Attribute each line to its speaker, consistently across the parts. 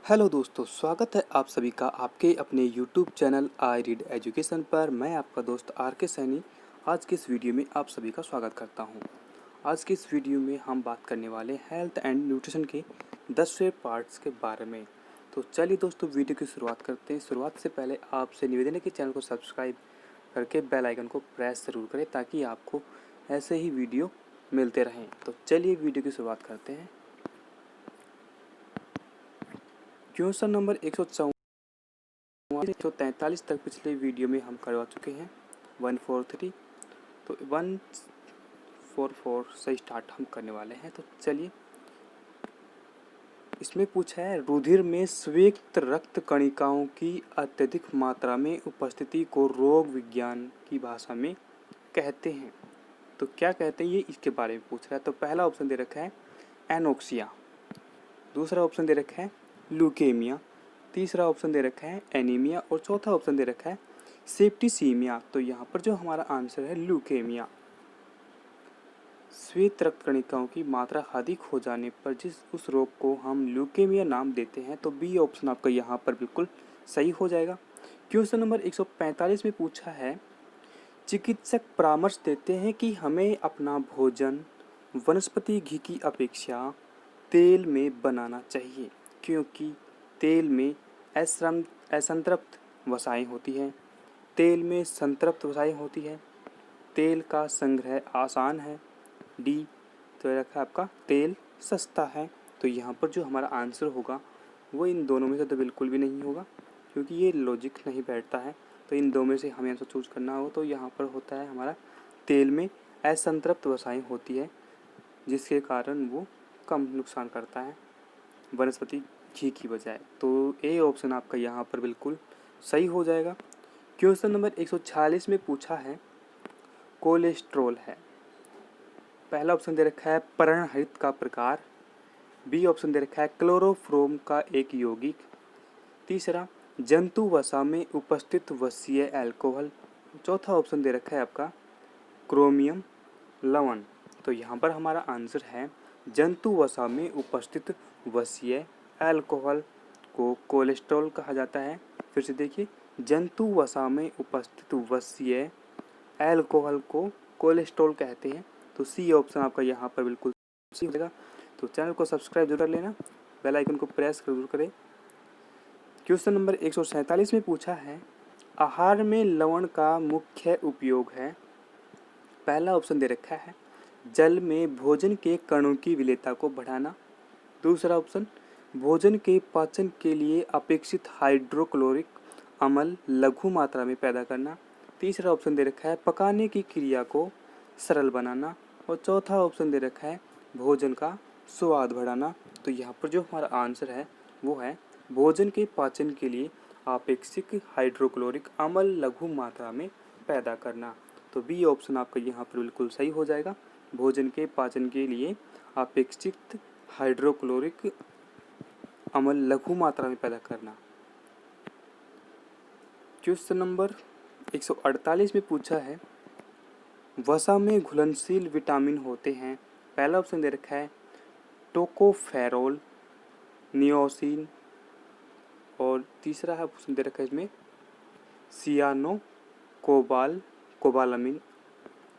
Speaker 1: Hello दोस्तों, स्वागत है आप सभी का आपके अपने YouTube channel I read education पर। मैं आपका दोस्त आर के सैनी आज के इस वीडियो में आप सभी का स्वागत करता हूं। आज के इस वीडियो में हम बात करने वाले हेल्थ एंड न्यूट्रिशन के 10वें पार्ट्स के बारे में। तो चलिए दोस्तों, वीडियो की शुरुआत करते हैं। शुरुआत से पहले आपसे निवेदन है कि चैनल को सब्सक्राइब करके बेल आइकन को प्रेस ज़रूर करें ताकि आपको ऐसे ही वीडियो मिलते रहें। तो चलिए वीडियो की शुरुआत करते हैं। क्वेश्चन नंबर 143 तक पिछले वीडियो में हम करवा चुके हैं 143। तो 144 से स्टार्ट हम करने वाले हैं। तो चलिए, इसमें पूछा है रुधिर में स्वेत रक्त कणिकाओं की अत्यधिक मात्रा में उपस्थिति को रोग विज्ञान की भाषा में कहते हैं। तो क्या कहते हैं ये इसके बारे में पूछ रहा है। तो पहला ऑप्शन दे रखा है एनोक्सिया, दूसरा ऑप्शन दे रखा है ल्यूकेमिया, तीसरा ऑप्शन दे रखा है एनीमिया और चौथा ऑप्शन दे रखा है सेप्टिसीमिया। तो यहाँ पर जो हमारा आंसर है ल्यूकेमिया। श्वेत रक्त कणिकाओं की मात्रा अधिक हो जाने पर जिस उस रोग को हम ल्यूकेमिया नाम देते हैं। तो बी ऑप्शन आपका यहाँ पर बिल्कुल सही हो जाएगा। क्वेश्चन नंबर 145 में पूछा है चिकित्सक परामर्श देते हैं कि हमें अपना भोजन वनस्पति घी की अपेक्षा तेल में बनाना चाहिए क्योंकि तेल में असंतृप्त वसाएं होती हैं, तेल में संतृप्त वसाएं होती हैं, तेल का संग्रह आसान है। डी तो रखा है आपका तेल सस्ता है। तो यहाँ पर जो हमारा आंसर होगा वो इन दोनों में से तो बिल्कुल भी नहीं होगा क्योंकि ये लॉजिक नहीं बैठता है। तो इन दो में से हमें आंसर चूज करना हो तो यहाँ पर होता है हमारा तेल में असंतृप्त वसाएं होती है जिसके कारण वो कम नुकसान करता है वनस्पति घी की बजाय। तो ए ऑप्शन आपका यहाँ पर बिल्कुल सही हो जाएगा। क्वेश्चन नंबर 146 में पूछा है कोलेस्ट्रॉल है। पहला ऑप्शन दे रखा है पर्णहरित का प्रकार, बी ऑप्शन दे रखा है क्लोरोफॉर्म का एक यौगिक, तीसरा जंतु वसा में उपस्थित वसीय अल्कोहल, चौथा ऑप्शन दे रखा है आपका क्रोमियम लवण। तो यहाँ पर हमारा आंसर है जंतु वसा में उपस्थित वसीय अल्कोहल को कोलेस्ट्रॉल कहा जाता है। फिर से देखिए, जंतु वसा में उपस्थित वसीय अल्कोहल को कोलेस्ट्रॉल कहते हैं। तो सी ऑप्शन आपका यहाँ पर बिल्कुल सही हो जाएगा। तो चैनल को सब्सक्राइब जरूर कर लेना, बेल आइकन को प्रेस जरूर करें। क्वेश्चन नंबर 147 में पूछा है आहार में लवण का मुख्य उपयोग है। पहला ऑप्शन दे रखा है जल में भोजन के कणों की विलेयता को बढ़ाना, दूसरा ऑप्शन भोजन के पाचन के लिए अपेक्षित हाइड्रोक्लोरिक अम्ल लघु मात्रा में पैदा करना, तीसरा ऑप्शन दे रखा है पकाने की क्रिया को सरल बनाना और चौथा ऑप्शन दे रखा है भोजन का स्वाद बढ़ाना। तो यहाँ पर जो हमारा आंसर है वो है भोजन के पाचन के लिए अपेक्षित हाइड्रोक्लोरिक अम्ल लघु मात्रा में पैदा करना। तो बी ऑप्शन आपका यहाँ पर बिल्कुल सही हो जाएगा, भोजन के पाचन के लिए अपेक्षित हाइड्रोक्लोरिक अम्ल लघु मात्रा में पैदा करना। क्वेश्चन नंबर 148 में पूछा है वसा में घुलनशील विटामिन होते हैं। पहला ऑप्शन दे रखा है टोकोफेरोल, नियोसिन और तीसरा है ऑप्शन दे रखा है इसमें सियानो कोबालामिन।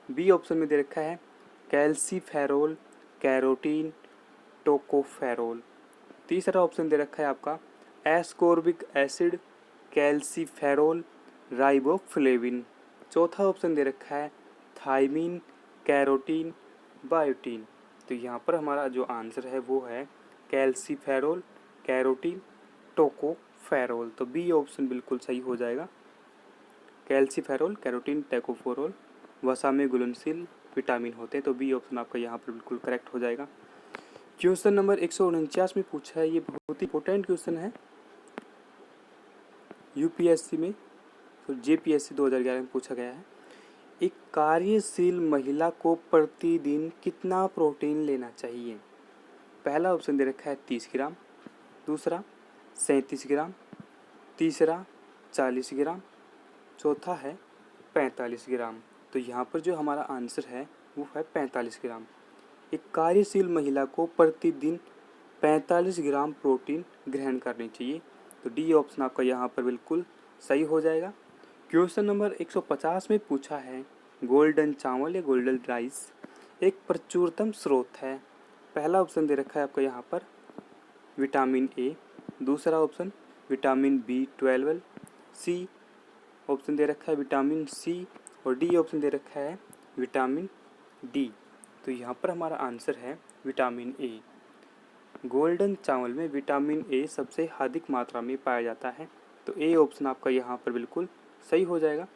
Speaker 1: बी ऑप्शन में दे रखा है कैल्सीफेरोल, कैरोटीन, टोकोफेरोल। तीसरा ऑप्शन दे रखा है आपका एस्कोर्बिक एसिड, कैल्सीफेरोल, राइबोफ्लेविन। चौथा ऑप्शन दे रखा है थायमीन, कैरोटीन, बायोटीन। तो यहाँ पर हमारा जो आंसर है वो है कैल्सीफेरोल, कैरोटीन, टोकोफेरोल। तो बी ऑप्शन बिल्कुल सही हो जाएगा, कैल्सीफेरोल, कैरोटीन, टोकोफेरोल वसा में घुलनशील विटामिन होते हैं। तो बी ऑप्शन आपका यहाँ पर बिल्कुल करेक्ट हो जाएगा। क्वेश्चन नंबर 149 में पूछा है, ये बहुत ही इंपॉर्टेंट क्वेश्चन है यूपीएससी में, तो जेपीएससी 2011 में पूछा गया है। एक कार्यशील महिला को प्रतिदिन कितना प्रोटीन लेना चाहिए। पहला ऑप्शन दे रखा है 30 ग्राम, दूसरा 37 ग्राम, तीसरा 40 ग्राम, चौथा है 45 ग्राम। तो यहाँ पर जो हमारा आंसर है वो है 45 ग्राम। एक कार्यशील महिला को प्रतिदिन 45 ग्राम प्रोटीन ग्रहण करनी चाहिए। तो डी ऑप्शन आपका यहाँ पर बिल्कुल सही हो जाएगा। क्वेश्चन नंबर 150 में पूछा है गोल्डन चावल या गोल्डन राइस एक प्रचुरतम स्रोत है। पहला ऑप्शन दे रखा है आपको यहाँ पर विटामिन ए, दूसरा option vitamin B12, C option दे रखा है विटामिन सी और डी ऑप्शन दे रखा है विटामिन डी। तो यहाँ पर हमारा आंसर है विटामिन ए। गोल्डन चावल में विटामिन ए सबसे अधिक मात्रा में पाया जाता है। तो ए ऑप्शन आपका यहाँ पर बिल्कुल सही हो जाएगा।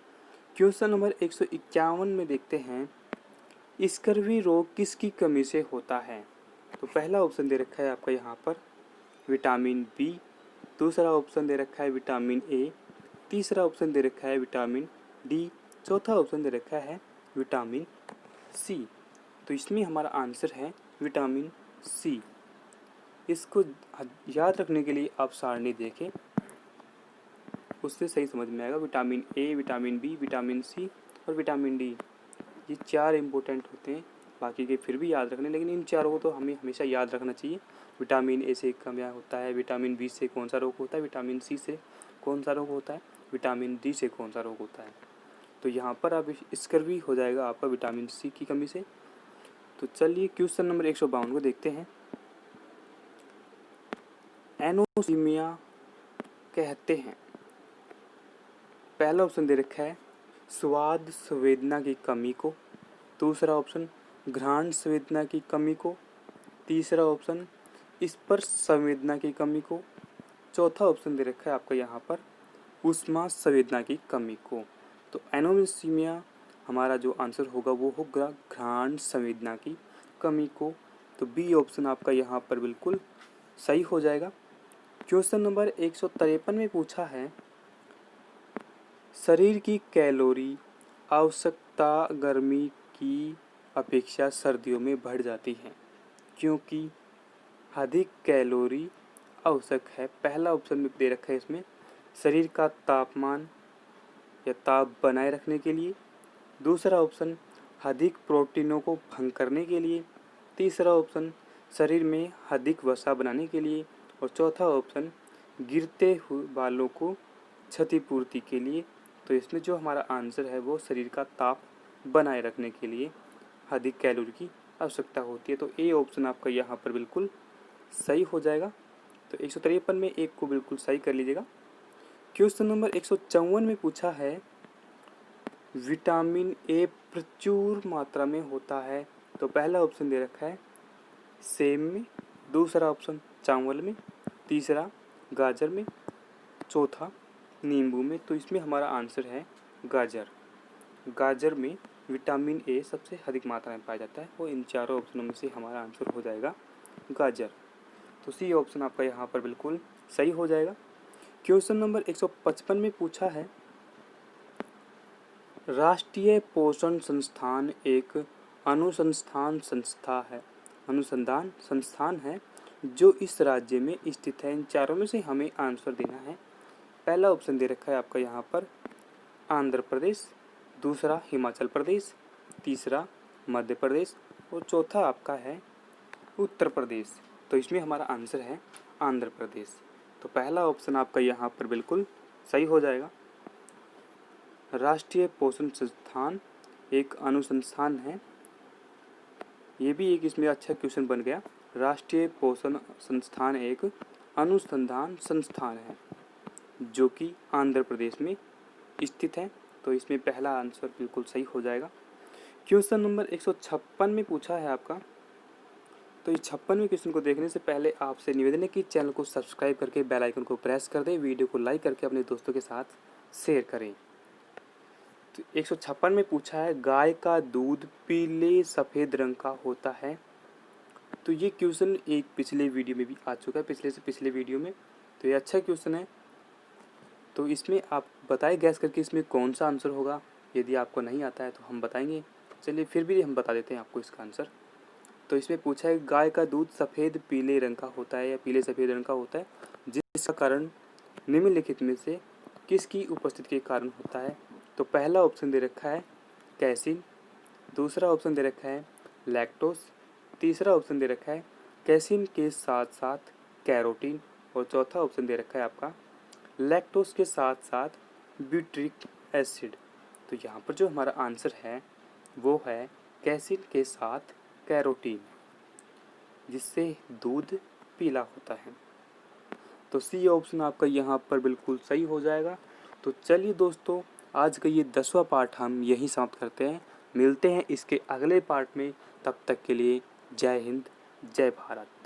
Speaker 1: क्वेश्चन नंबर 151 में देखते हैं स्कर्वी रोग किसकी कमी से होता है। तो पहला ऑप्शन दे रखा है आपका यहाँ पर विटामिन बी, दूसरा ऑप्शन दे रखा है विटामिन ए, तीसरा ऑप्शन दे रखा है विटामिन डी, चौथा ऑप्शन दे रखा है विटामिन सी। तो इसमें हमारा आंसर है विटामिन सी। इसको याद रखने के लिए आप सारणी देखें, उससे सही समझ में आएगा। Vitamin A, vitamin B, vitamin C और विटामिन डी, ये 4 इम्पोर्टेंट होते हैं। बाकी के फिर भी याद रखने, लेकिन इन चारों को तो हमें हमेशा याद रखना चाहिए। विटामिन ए से क्या होता है, विटामिन बी से कौन सा रोग होता है, विटामिन सी से कौन सा रोग होता है, विटामिन डी से कौन सा रोग होता है। तो यहाँ पर अब स्कर्वी हो जाएगा आपका विटामिन सी की कमी से। तो चलिए क्वेश्चन नंबर 152 को देखते हैं। एनोसीमिया कहते हैं। पहला ऑप्शन दे रखा है स्वाद संवेदना की कमी को, दूसरा ऑप्शन घ्राण संवेदना की कमी को, तीसरा ऑप्शन स्पर्श संवेदना की कमी को, चौथा ऑप्शन दे रखा है आपका यहाँ पर ऊष्मा संवेदना की कमी को। तो एनोसीमिया हमारा जो आंसर होगा वो होगा घ्राण संवेदना की कमी को। तो बी ऑप्शन आपका यहाँ पर बिल्कुल सही हो जाएगा। क्वेश्चन नंबर 153 में पूछा है शरीर की कैलोरी आवश्यकता गर्मी की अपेक्षा सर्दियों में बढ़ जाती है क्योंकि अधिक कैलोरी आवश्यक है। पहला ऑप्शन में दे रखा है इसमें शरीर का तापमान या ताप बनाए रखने के लिए, दूसरा ऑप्शन अधिक प्रोटीनों को भंग करने के लिए, तीसरा ऑप्शन शरीर में अधिक वसा बनाने के लिए और चौथा ऑप्शन गिरते हुए बालों को क्षतिपूर्ति के लिए। तो इसमें जो हमारा आंसर है वो शरीर का ताप बनाए रखने के लिए अधिक कैलोरी की आवश्यकता होती है। तो ए ऑप्शन आपका यहाँ पर बिल्कुल सही हो जाएगा। तो 153 में एक को बिल्कुल सही कर लीजिएगा। क्वेश्चन नंबर 154 में पूछा है विटामिन ए प्रचुर मात्रा में होता है। तो पहला ऑप्शन दे रखा है सेब में, दूसरा ऑप्शन चावल में, तीसरा गाजर में, चौथा नींबू में। तो इसमें हमारा आंसर है गाजर। गाजर में विटामिन ए सबसे अधिक मात्रा में पाया जाता है। वो इन चारों ऑप्शनों में से हमारा आंसर हो जाएगा गाजर। तो सी ऑप्शन आपका यहाँ पर बिल्कुल सही हो जाएगा। क्वेश्चन नंबर 155 में पूछा है राष्ट्रीय पोषण संस्थान एक अनुसंधान संस्थान है जो इस राज्य में स्थित है। इन चारों में से हमें आंसर देना है। पहला ऑप्शन दे रखा है आपका यहाँ पर आंध्र प्रदेश, दूसरा हिमाचल प्रदेश, तीसरा मध्य प्रदेश और चौथा आपका है उत्तर प्रदेश। तो इसमें हमारा आंसर है आंध्र प्रदेश। तो पहला ऑप्शन आपका यहाँ पर बिल्कुल सही हो जाएगा। राष्ट्रीय पोषण संस्थान एक अनुसंधान है, ये भी एक इसमें अच्छा क्वेश्चन बन गया। राष्ट्रीय पोषण संस्थान एक अनुसंधान संस्थान है जो कि आंध्र प्रदेश में स्थित है। तो इसमें पहला आंसर बिल्कुल सही हो जाएगा। क्वेश्चन नंबर 156 में पूछा है आपका। तो इस 56वें क्वेश्चन को देखने से पहले आपसे निवेदन है कि चैनल को सब्सक्राइब करके बेल आइकन को प्रेस कर दें, वीडियो को लाइक करके अपने दोस्तों के साथ शेयर करें। तो 156 में पूछा है गाय का दूध पीले सफ़ेद रंग का होता है। तो ये क्वेश्चन एक पिछले वीडियो में भी आ चुका है, पिछले से पिछले वीडियो में। तो ये अच्छा क्वेश्चन है। तो इसमें आप बताएं गैस करके इसमें कौन सा आंसर होगा। यदि आपको नहीं आता है तो हम बताएंगे, चलिए फिर भी हम बता देते हैं आपको इसका आंसर। तो इसमें पूछा है गाय का दूध सफ़ेद पीले रंग का होता है या पीले सफ़ेद रंग का होता है जिसका कारण निम्नलिखित में से किसकी उपस्थिति के कारण होता है। तो पहला ऑप्शन दे रखा है कैसीन, दूसरा ऑप्शन दे रखा है लैक्टोस, तीसरा ऑप्शन दे रखा है कैसीन के साथ साथ कैरोटीन, और चौथा ऑप्शन दे रखा है आपका लैक्टोज के साथ साथ ब्यूट्रिक एसिड। तो यहाँ पर जो हमारा आंसर है वो है कैसीन के साथ कैरोटीन, जिससे दूध पीला होता है। तो सी ऑप्शन आपका यहाँ पर बिल्कुल सही हो जाएगा। तो चलिए दोस्तों, आज का ये 10वां पार्ट हम यहीं समाप्त करते हैं। मिलते हैं इसके अगले पार्ट में, तब तक के लिए जय हिंद, जय भारत।